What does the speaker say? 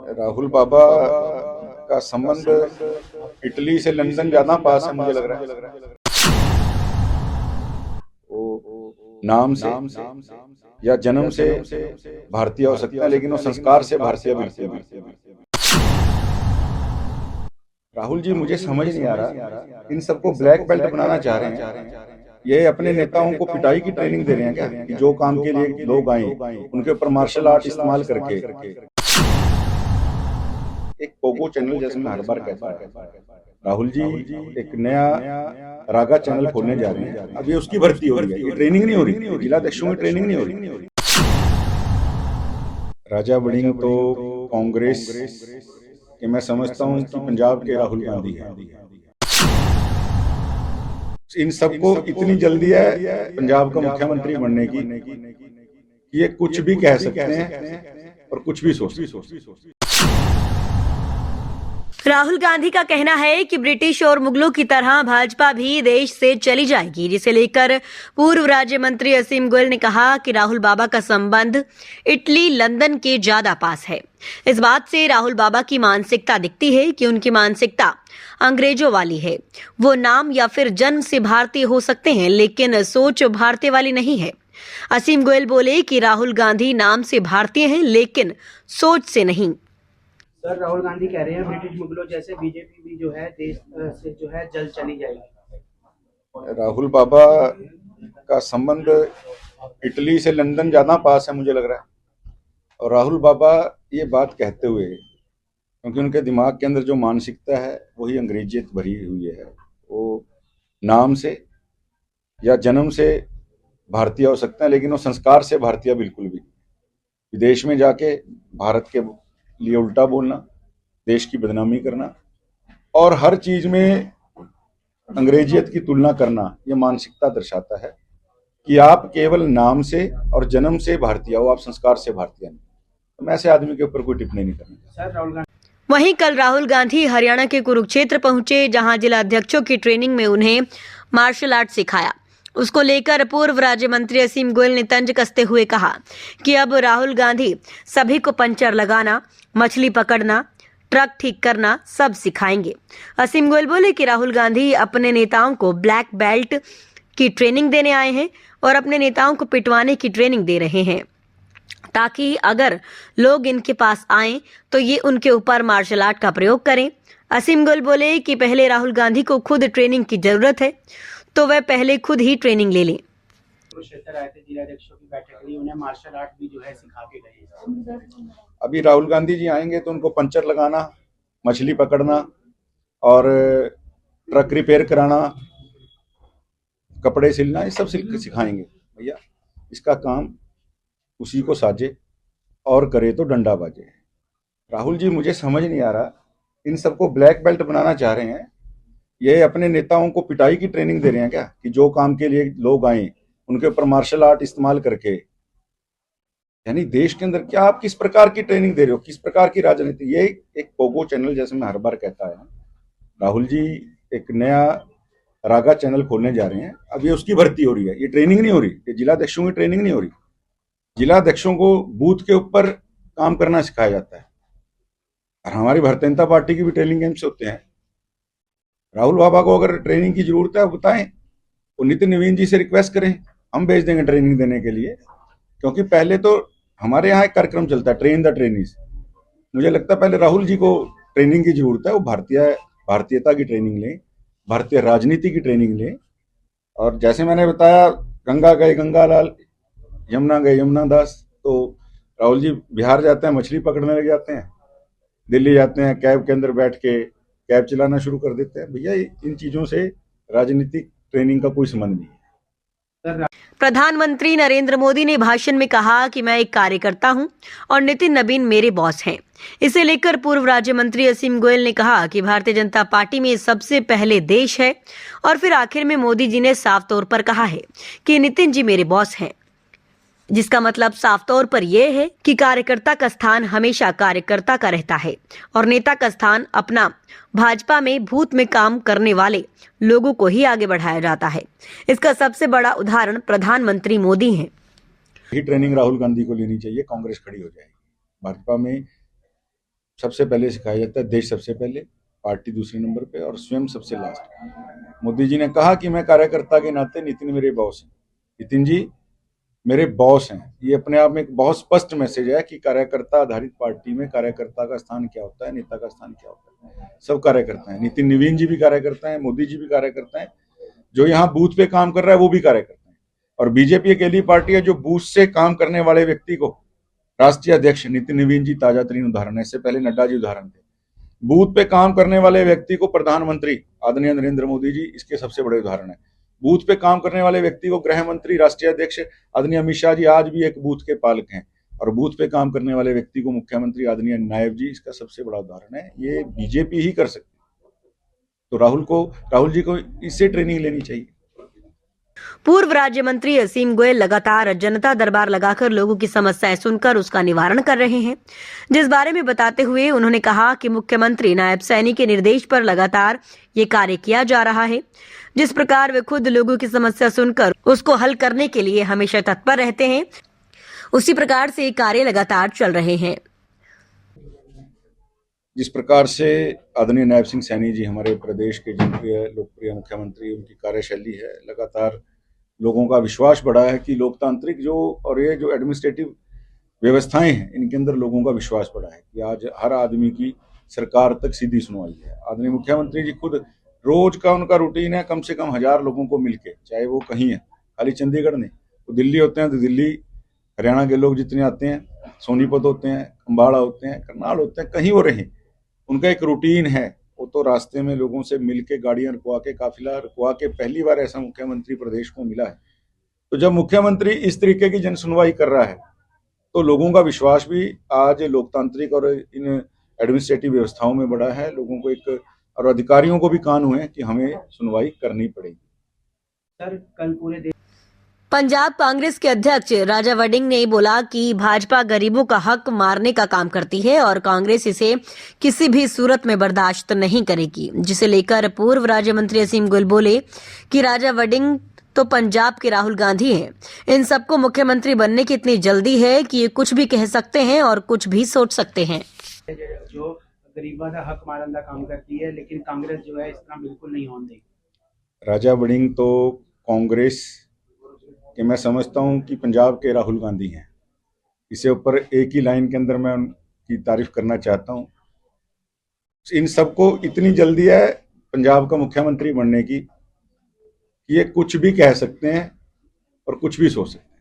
राहुल बाबा का संबंध इटली से लंदन ज्यादा पास है, मुझे लग रहा है। वो नाम से या जन्म से भारतीय हो सकता है, लेकिन वो संस्कार से भारतीय बिल्कुल भी। राहुल जी, मुझे समझ नहीं आ रहा, इन सबको ब्लैक बेल्ट बनाना चाह रहे हैं। ये अपने नेताओं को पिटाई की ट्रेनिंग दे रहे हैं क्या, कि जो काम के लिए लोग आए उनके ऊपर मार्शल आर्ट इस्तेमाल करके। एक पोगो चैनल, जैसे मैं हर बार कहता हूं, राहुल जी एक नया रागा चैनल खोलने जा रहे हैं। अब ये उसकी भर्ती हो रही है, ये ट्रेनिंग नहीं हो रही, जिलाध्यक्षों की ट्रेनिंग नहीं हो रही। राजा वड़िंग तो कांग्रेस कि मैं समझता हूं कि पंजाब के राहुल गांधी हैं। इन सबको इतनी जल्दी है पंजाब का मुख्यमंत्री बनने की, ये कुछ भी कह सकते हैं और कुछ भी सोच सकते हैं। राहुल गांधी का कहना है कि ब्रिटिश और मुगलों की तरह भाजपा भी देश से चली जाएगी, जिसे लेकर पूर्व राज्य मंत्री असीम गोयल ने कहा कि राहुल बाबा का संबंध इटली लंदन के ज्यादा पास है। इस बात से राहुल बाबा की मानसिकता दिखती है कि उनकी मानसिकता अंग्रेजों वाली है। वो नाम या फिर जन्म से भारतीय हो सकते हैं, लेकिन सोच भारतीय वाली नहीं है। असीम गोयल बोले कि राहुल गांधी नाम से भारतीय हैं, लेकिन सोच से नहीं। सर, राहुल गांधी कह रहे हैं ब्रिटिश मुगलों जैसे बीजेपी भी जो है देश से जो है जल्द चली जाएगी। राहुल बाबा का संबंध इटली से लंदन ज्यादा पास है, मुझे लग रहा है। और राहुल बाबा ये बात कहते हुए, क्योंकि उनके दिमाग के अंदर जो मानसिकता है वही अंग्रेजियत भरी हुई है। वो नाम से या जन्म से भारतीय हो सकते हैं, लेकिन वो संस्कार से भारतीय बिल्कुल भी। विदेश में जाके भारत के लिए उल्टा बोलना, देश की बदनामी करना और हर चीज में अंग्रेजियत की तुलना करना, ये मानसिकता दर्शाता है कि आप केवल नाम से और जन्म से भारतीय हो, आप संस्कार से भारतीय नहीं। तो मैं ऐसे आदमी के ऊपर कोई टिप्पणी नहीं करूंगा। वहीं कल राहुल गांधी हरियाणा के कुरुक्षेत्र पहुंचे, जहां जिला अध्यक्षों की ट्रेनिंग में उन्हें मार्शल आर्ट सिखाया। उसको लेकर पूर्व राज्य मंत्री असीम गोयल ने तंज कसते हुए कहा कि अब राहुल गांधी सभी को पंचर लगाना, मछली पकड़ना, ट्रक ठीक करना सब सिखाएंगे। असीम गोयल बोले कि राहुल गांधी अपने नेताओं को ब्लैक बेल्ट की ट्रेनिंग देने आए हैं और अपने नेताओं को पिटवाने की ट्रेनिंग दे रहे हैं, ताकि अगर लोग इनके पास आए तो ये उनके ऊपर मार्शल आर्ट का प्रयोग करें। असीम गोयल बोले कि पहले राहुल गांधी को खुद ट्रेनिंग की जरूरत है, तो वह पहले खुद ही ट्रेनिंग ले लें। कुरुक्षेत्र आए थे जिलाध्यक्षों की बैठक के लिए, उन्हें मार्शल आर्ट भी जो है सिखा के गए। अभी राहुल गांधी जी आएंगे तो उनको पंचर लगाना, मछली पकड़ना और ट्रक रिपेयर कराना, कपड़े सिलना, ये सब सिखाएंगे। भैया इसका काम उसी को साजे और करे तो डंडा बाजे। राहुल जी, मुझे समझ नहीं आ रहा, इन सबको ब्लैक बेल्ट बनाना चाह रहे हैं। ये अपने नेताओं को पिटाई की ट्रेनिंग दे रहे हैं क्या, कि जो काम के लिए लोग आए उनके ऊपर मार्शल आर्ट इस्तेमाल करके। यानी देश के अंदर क्या आप किस प्रकार की ट्रेनिंग दे रहे हो, किस प्रकार की राजनीति। ये एक पोगो चैनल, जैसे मैं हर बार कहता है, राहुल जी एक नया रागा चैनल खोलने जा रहे हैं। अब ये उसकी भर्ती हो रही है, ये ट्रेनिंग नहीं हो रही, ये जिलाध्यक्षों की ट्रेनिंग नहीं हो रही। जिलाध्यक्षों को बूथ के ऊपर काम करना सिखाया जाता है, और हमारी भारतीय जनता पार्टी की भी ट्रेनिंग कैंप्स होते हैं। राहुल बाबा को अगर ट्रेनिंग की जरूरत है बताएं, वो नितिन नवीन जी से रिक्वेस्ट करें, हम भेज देंगे ट्रेनिंग देने के लिए। क्योंकि पहले तो हमारे यहाँ एक कार्यक्रम चलता है, ट्रेन द ट्रेनीज। मुझे लगता है पहले राहुल जी को ट्रेनिंग की जरूरत है, वो भारतीयता की ट्रेनिंग लें, भारतीय राजनीति की ट्रेनिंग लें। और जैसे मैंने बताया, गंगा गए गंगालाल, यमुना गए यमुना दास। तो राहुल जी बिहार जाते हैं, मछली पकड़ने लग जाते हैं, दिल्ली जाते हैं, कैब के अंदर बैठ के कैब चलाना शुरू कर देते हैं। भैया इन चीजों से राजनीतिक ट्रेनिंग का कोई संबंध नहीं है। प्रधानमंत्री नरेंद्र मोदी ने भाषण में कहा कि मैं एक कार्यकर्ता हूं और नितिन नवीन मेरे बॉस हैं। इसे लेकर पूर्व राज्य मंत्री असीम गोयल ने कहा कि भारतीय जनता पार्टी में सबसे पहले देश है, और फिर आखिर में मोदी जी ने साफ तौर पर कहा है कि नितिन जी मेरे बॉस हैं, जिसका मतलब साफ तौर पर यह है कि कार्यकर्ता का स्थान हमेशा कार्यकर्ता का रहता है और नेता का स्थान अपना भाजपा में भूत में काम करने वाले लोगों को ही आगे बढ़ाया जाता है। इसका सबसे बड़ा उदाहरण प्रधानमंत्री मोदी हैं। ही ट्रेनिंग राहुल गांधी को लेनी चाहिए, कांग्रेस खड़ी हो जाएगी। भाजपा में सबसे पहले सिखाया जाता है देश सबसे पहले, पार्टी दूसरे नंबर पे और स्वयं सबसे लास्ट। मोदी जी ने कहा कि मैं कार्यकर्ता के नाते नितिन मेरे बॉस हैं, नितिन जी मेरे बॉस हैं। ये अपने आप में एक बहुत स्पष्ट मैसेज है कि कार्यकर्ता आधारित पार्टी में कार्यकर्ता का स्थान क्या होता है, नेता का स्थान क्या होता है। सब कार्यकर्ता हैं, नितिन नवीन जी भी कार्यकर्ता हैं, मोदी जी भी कार्यकर्ता हैं, जो यहाँ बूथ पे काम कर रहा है वो भी कार्यकर्ता है। और बीजेपी एक अकेली पार्टी है जो बूथ से काम करने वाले व्यक्ति को राष्ट्रीय अध्यक्ष नितिन नवीन जी ताजा तरीन उदाहरण है, इससे पहले नड्डा जी उदाहरण थे। बूथ पे काम करने वाले व्यक्ति को प्रधानमंत्री आदरणीय नरेंद्र मोदी जी इसके सबसे बड़े उदाहरण है। बूथ पे काम करने वाले व्यक्ति को गृह मंत्री राष्ट्रीय अध्यक्ष आदरणीय अमित शाह जी आज भी एक बूथ के पालक हैं, और बूथ पे काम करने वाले व्यक्ति को मुख्यमंत्री आदरणीय नायब जी इसका सबसे बड़ा उदाहरण है। ये बीजेपी ही कर सकती है, तो राहुल जी को इससे ट्रेनिंग लेनी चाहिए। पूर्व राज्य मंत्री असीम गोयल लगातार जनता दरबार लगाकर लोगों की समस्याएं सुनकर उसका निवारण कर रहे हैं, जिस बारे में बताते हुए उन्होंने कहा कि मुख्यमंत्री नायब सैनी के निर्देश पर लगातार ये कार्य किया जा रहा है। जिस प्रकार वे खुद लोगों की समस्या सुनकर उसको हल करने के लिए हमेशा तत्पर रहते हैं, उसी प्रकार से ये कार्य लगातार चल रहे हैं। जिस प्रकार से आदरणीय नायब सिंह सैनी जी हमारे प्रदेश के जनप्रिय लोकप्रिय मुख्यमंत्री, उनकी कार्यशैली है, लगातार लोगों का विश्वास बढ़ा है कि लोकतांत्रिक जो और ये जो एडमिनिस्ट्रेटिव व्यवस्थाएं हैं इनके अंदर लोगों का विश्वास बढ़ा है कि आज हर आदमी की सरकार तक सीधी सुनवाई है। आदरणीय मुख्यमंत्री जी खुद रोज का उनका रूटीन है कम से कम 1000 लोगों को मिलके, चाहे वो कहीं है, खाली चंडीगढ़ नहीं, वो दिल्ली होते हैं तो दिल्ली, हरियाणा के लोग जितने आते हैं, सोनीपत होते हैं, अम्बाड़ा होते हैं, करनाल होते हैं, कहीं वो रहें, उनका एक रूटीन है। वो तो रास्ते में लोगों से मिलके गाड़ियां रुकवा के, काफिला रुकवा के, पहली बार ऐसा मुख्यमंत्री प्रदेश को मिला है। तो जब मुख्यमंत्री इस तरीके की जन सुनवाई कर रहा है तो लोगों का विश्वास भी आज लोकतांत्रिक और इन एडमिनिस्ट्रेटिव व्यवस्थाओं में बढ़ा है। लोगों को एक और अधिकारियों को भी कान हुए कि हमें सुनवाई करनी पड़ेगी। सर, कल पूरे देश पंजाब कांग्रेस के अध्यक्ष राजा वडिंग ने बोला कि भाजपा गरीबों का हक मारने का काम करती है और कांग्रेस इसे किसी भी सूरत में बर्दाश्त नहीं करेगी, जिसे लेकर पूर्व राज्य मंत्री असीम गोयल बोले कि राजा वडिंग तो पंजाब के राहुल गांधी हैं। इन सबको मुख्यमंत्री बनने की इतनी जल्दी है कि ये कुछ भी कह सकते हैं और कुछ भी सोच सकते हैं। जो गरीबों का हक मारने का काम करती है, लेकिन कांग्रेस जो है इस तरह बिल्कुल नहीं होने देगी। राजा वडिंग तो कांग्रेस कि मैं समझता हूं कि पंजाब के राहुल गांधी हैं। इसे ऊपर एक ही लाइन के अंदर मैं उनकी तारीफ करना चाहता हूं। इन सबको इतनी जल्दी है पंजाब का मुख्यमंत्री बनने की कि ये कुछ भी कह सकते हैं और कुछ भी सोच सकते हैं।